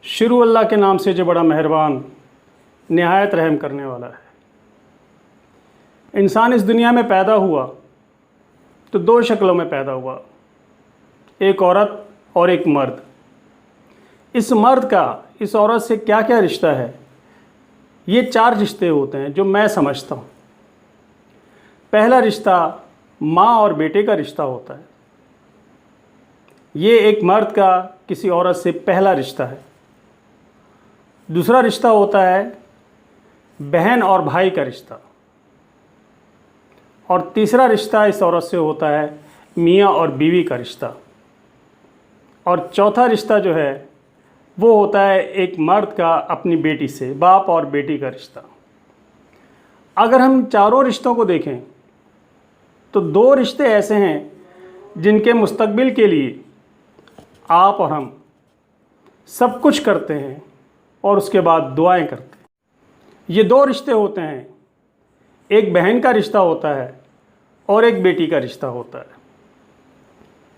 शुरू अल्लाह के नाम से जो बड़ा मेहरबान निहायत रहम करने वाला है। इंसान इस दुनिया में पैदा हुआ तो दो शक्लों में पैदा हुआ, एक औरत और एक मर्द। इस मर्द का इस औरत से क्या क्या रिश्ता है, ये चार रिश्ते होते हैं जो मैं समझता हूँ। पहला रिश्ता माँ और बेटे का रिश्ता होता है। ये एक मर्द का किसी औरत से पहला रिश्ता है। दूसरा रिश्ता होता है बहन और भाई का रिश्ता। और तीसरा रिश्ता इस औरत से होता है मियाँ और बीवी का रिश्ता। और चौथा रिश्ता जो है वो होता है एक मर्द का अपनी बेटी से, बाप और बेटी का रिश्ता। अगर हम चारों रिश्तों को देखें तो दो रिश्ते ऐसे हैं जिनके मुस्तकबिल के लिए आप और हम सब कुछ करते हैं और उसके बाद दुआएं करते हैं। ये दो रिश्ते होते हैं, एक बहन का रिश्ता होता है और एक बेटी का रिश्ता होता है।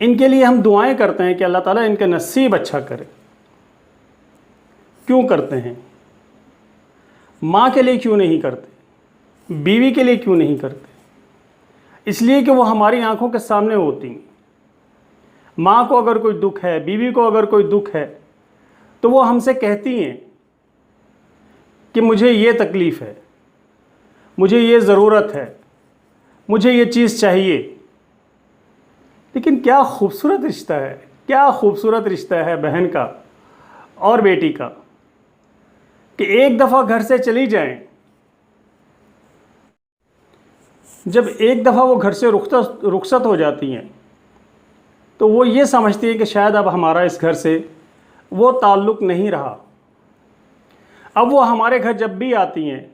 इनके लिए हम दुआएं करते हैं कि अल्लाह ताला इनका नसीब अच्छा करे। क्यों करते हैं? माँ के लिए क्यों नहीं करते, बीवी के लिए क्यों नहीं करते? इसलिए कि वो हमारी आंखों के सामने होती हैं। माँ को अगर कोई दुख है, बीवी को अगर कोई दुख है, तो वो हमसे कहती हैं कि मुझे ये तकलीफ़ है, मुझे ये ज़रूरत है, मुझे ये चीज़ चाहिए। लेकिन क्या खूबसूरत रिश्ता है, क्या खूबसूरत रिश्ता है बहन का और बेटी का कि एक दफ़ा घर से चली जाएं, जब एक दफ़ा वो घर से रुखसत हो जाती हैं तो वो ये समझती है कि शायद अब हमारा इस घर से वो ताल्लुक़ नहीं रहा। अब वो हमारे घर जब भी आती हैं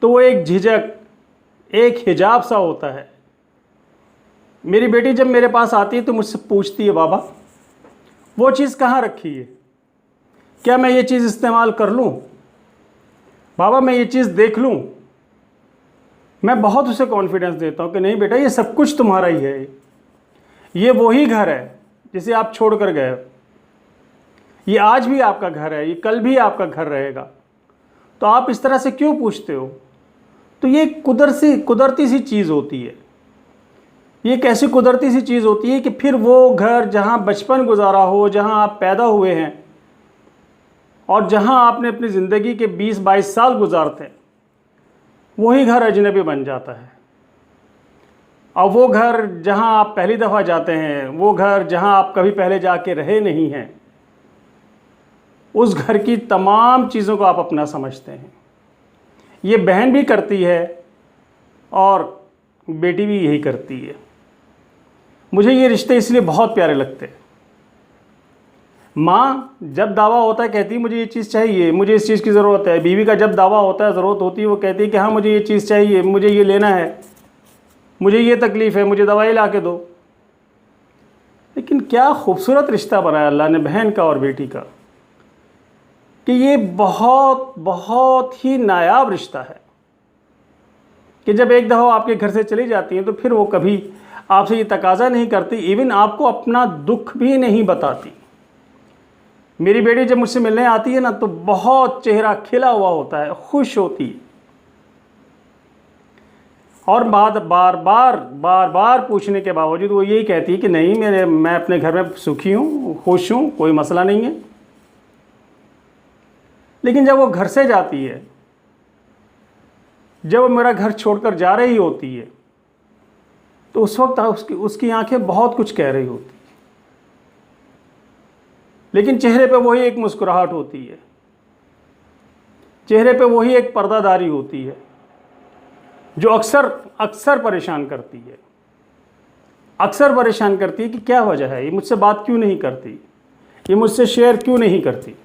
तो वो एक झिझक, एक हिजाब सा होता है। मेरी बेटी जब मेरे पास आती है तो मुझसे पूछती है, बाबा वो चीज़ कहाँ रखी है, क्या मैं ये चीज़ इस्तेमाल कर लूँ, बाबा मैं ये चीज़ देख लूँ। मैं बहुत उसे कॉन्फिडेंस देता हूँ कि नहीं बेटा, ये सब कुछ तुम्हारा ही है, ये वही घर है जिसे आप छोड़ कर गए हो, ये आज भी आपका घर है, ये कल भी आपका घर रहेगा, तो आप इस तरह से क्यों पूछते हो? तो ये कुदरती सी चीज़ होती है। ये एक ऐसी कुदरती सी चीज़ होती है कि फिर वो घर जहाँ बचपन गुजारा हो, जहाँ आप पैदा हुए हैं और जहाँ आपने अपनी ज़िंदगी के 20-22 साल गुजारते, वही घर अजनबी बन जाता है। और वो घर जहाँ आप पहली दफ़ा जाते हैं, वो घर जहाँ आप कभी पहले जाके रहे नहीं हैं, उस घर की तमाम चीज़ों को आप अपना समझते हैं। ये बहन भी करती है और बेटी भी यही करती है। मुझे ये रिश्ते इसलिए बहुत प्यारे लगते हैं। माँ जब दावा होता है कहती है मुझे ये चीज़ चाहिए, मुझे इस चीज़ की ज़रूरत है। बीवी का जब दावा होता है, ज़रूरत होती है, वो कहती है कि हाँ मुझे ये चीज़ चाहिए, मुझे ये लेना है, मुझे ये तकलीफ़ है, मुझे दवाई ला के दो। लेकिन क्या खूबसूरत रिश्ता बनाया अल्लाह ने बहन का और बेटी का कि ये बहुत बहुत ही नायाब रिश्ता है कि जब एक दफ़ा आपके घर से चली जाती हैं तो फिर वो कभी आपसे ये तकाज़ा नहीं करती, इवन आपको अपना दुख भी नहीं बताती। मेरी बेटी जब मुझसे मिलने आती है ना तो बहुत चेहरा खिला हुआ होता है, खुश होती है और बार बार पूछने के बावजूद वो यही कहती है कि नहीं मैं अपने घर में सुखी हूँ, खुश हूँ, कोई मसला नहीं है। लेकिन जब वो घर से जाती है, जब वो मेरा घर छोड़कर जा रही होती है, तो उस वक्त उसकी आंखें बहुत कुछ कह रही होती, लेकिन चेहरे पे वही एक मुस्कुराहट होती है, चेहरे पे वही एक पर्दादारी होती है जो अक्सर परेशान करती है। अक्सर परेशान करती है कि क्या वजह है, ये मुझसे बात क्यों नहीं करती, ये मुझसे शेयर क्यों नहीं करती।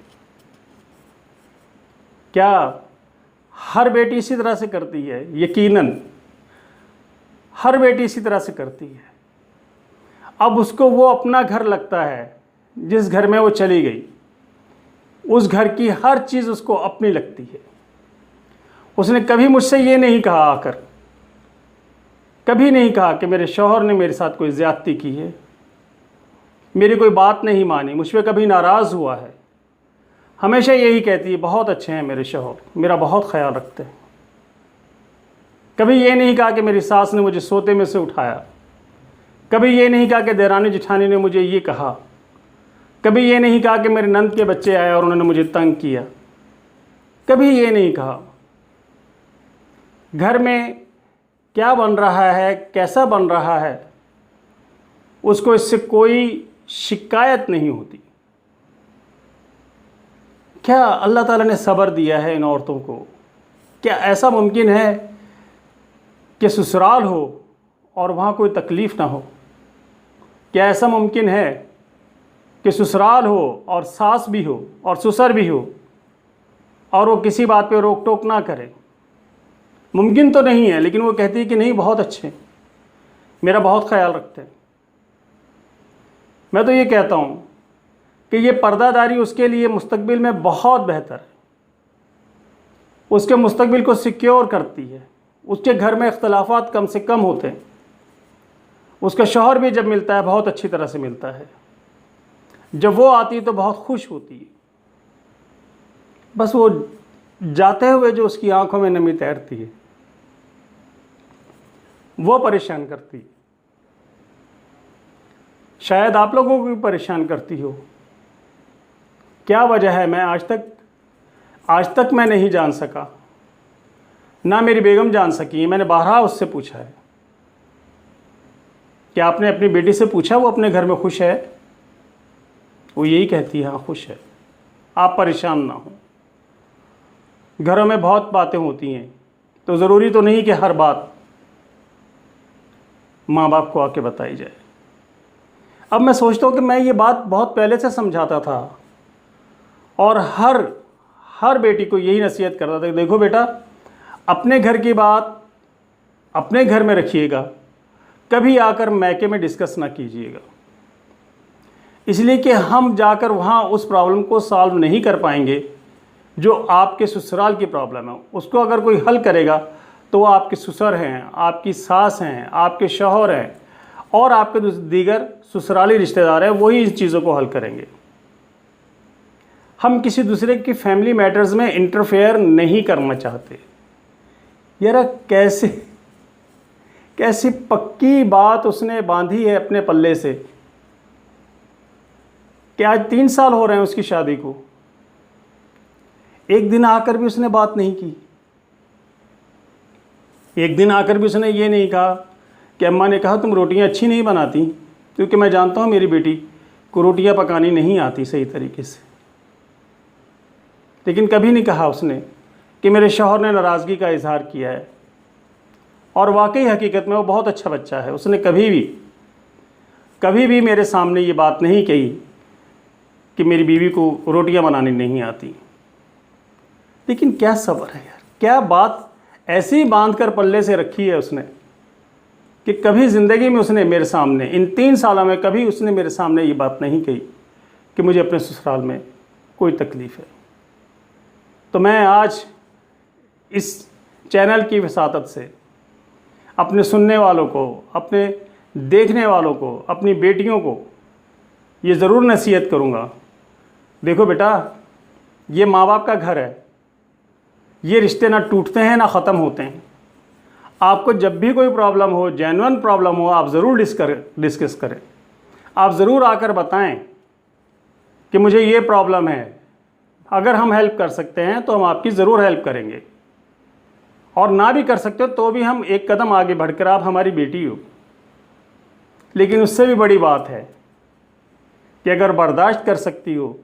क्या हर बेटी इसी तरह से करती है? यकीनन हर बेटी इसी तरह से करती है। अब उसको वो अपना घर लगता है जिस घर में वो चली गई, उस घर की हर चीज़ उसको अपनी लगती है। उसने कभी मुझसे ये नहीं कहा, आकर कभी नहीं कहा कि मेरे शौहर ने मेरे साथ कोई ज़्यादती की है, मेरी कोई बात नहीं मानी, मुझ पर कभी नाराज़ हुआ है। हमेशा यही कहती है बहुत अच्छे हैं मेरे शौहर, मेरा बहुत ख्याल रखते हैं। कभी ये नहीं कहा कि मेरी सास ने मुझे सोते में से उठाया, कभी ये नहीं कहा कि देरानी जिठानी ने मुझे ये कहा, कभी ये नहीं कहा कि मेरे नंद के बच्चे आए और उन्होंने मुझे तंग किया, कभी ये नहीं कहा। घर में क्या बन रहा है, कैसा बन रहा है, उसको इससे कोई शिकायत नहीं होती। क्या अल्लाह ताला ने सब्र दिया है इन औरतों को? क्या ऐसा मुमकिन है कि ससुराल हो और वहाँ कोई तकलीफ़ ना हो? क्या ऐसा मुमकिन है कि ससुराल हो और सास भी हो और ससुर भी हो और वो किसी बात पे रोक टोक ना करे? मुमकिन तो नहीं है, लेकिन वो कहती है कि नहीं बहुत अच्छे, मेरा बहुत ख्याल रखते हैं। मैं तो ये कहता हूँ कि ये पर्दादारी उसके लिए मुस्तकबिल में बहुत बेहतर है, उसके मुस्तकबिल को सिक्योर करती है, उसके घर में इख्तलाफात कम से कम होते हैं, उसका शौहर भी जब मिलता है बहुत अच्छी तरह से मिलता है, जब वो आती है तो बहुत खुश होती है। बस वो जाते हुए जो उसकी आंखों में नमी तैरती है वो परेशान करती है। शायद आप लोगों को भी परेशान करती हो। क्या वजह है? मैं आज तक मैं नहीं जान सका, ना मेरी बेगम जान सकी। मैंने बारहा उससे पूछा है कि आपने अपनी बेटी से पूछा वो अपने घर में खुश है? वो यही कहती है हाँ खुश है, आप परेशान ना हो। घरों में बहुत बातें होती हैं, तो ज़रूरी तो नहीं कि हर बात माँ बाप को आके बताई जाए। अब मैं सोचता हूँ कि मैं ये बात बहुत पहले से समझाता था और हर बेटी को यही नसीहत करता था कि देखो बेटा, अपने घर की बात अपने घर में रखिएगा, कभी आकर मैके में डिस्कस ना कीजिएगा। इसलिए कि हम जाकर वहाँ उस प्रॉब्लम को सॉल्व नहीं कर पाएंगे जो आपके ससुराल की प्रॉब्लम है। उसको अगर कोई हल करेगा तो वो आपके ससुर हैं, आपकी सास हैं, आपके शौहर हैं और आपके दीगर ससुराली रिश्तेदार हैं, वही इन चीज़ों को हल करेंगे। हम किसी दूसरे की फैमिली मैटर्स में इंटरफेयर नहीं करना चाहते। यार कैसी पक्की बात उसने बांधी है अपने पल्ले से कि आज 3 साल हो रहे हैं उसकी शादी को, एक दिन आकर भी उसने बात नहीं की। एक दिन आकर भी उसने ये नहीं कहा कि अम्मा ने कहा तुम रोटियां अच्छी नहीं बनाती, क्योंकि मैं जानता हूँ मेरी बेटी को रोटियां पकानी नहीं आती सही तरीके से। लेकिन कभी नहीं कहा उसने कि मेरे शौहर ने नाराज़गी का इजहार किया है, और वाकई हकीकत में वो बहुत अच्छा बच्चा है। उसने कभी भी मेरे सामने ये बात नहीं कही कि मेरी बीवी को रोटियां बनानी नहीं आती। लेकिन क्या सब्र है यार, क्या बात ऐसी बांध कर पल्ले से रखी है उसने कि कभी ज़िंदगी में उसने मेरे सामने, इन 3 सालों में कभी उसने मेरे सामने ये बात नहीं कही कि मुझे अपने ससुराल में कोई तकलीफ़ है। तो मैं आज इस चैनल की वसातत से अपने सुनने वालों को, अपने देखने वालों को, अपनी बेटियों को ये ज़रूर नसीहत करूँगा, देखो बेटा, ये माँ बाप का घर है, ये रिश्ते ना टूटते हैं ना ख़त्म होते हैं। आपको जब भी कोई प्रॉब्लम हो, जेन्युइन प्रॉब्लम हो, आप ज़रूर डिस्कस करें। आप ज़रूर आकर बताएं कि मुझे ये प्रॉब्लम है, अगर हम हेल्प कर सकते हैं तो हम आपकी ज़रूर हेल्प करेंगे, और ना भी कर सकते हो तो भी हम एक कदम आगे बढ़कर, आप हमारी बेटी हो। लेकिन उससे भी बड़ी बात है कि अगर बर्दाश्त कर सकती हो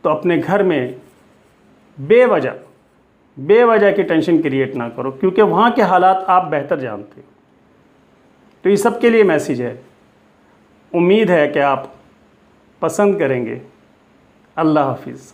तो अपने घर में बेवजह की टेंशन क्रिएट ना करो, क्योंकि वहाँ के हालात आप बेहतर जानते हो। तो ये सबके लिए मैसेज है। उम्मीद है कि आप पसंद करेंगे। अल्लाह हाफिज़।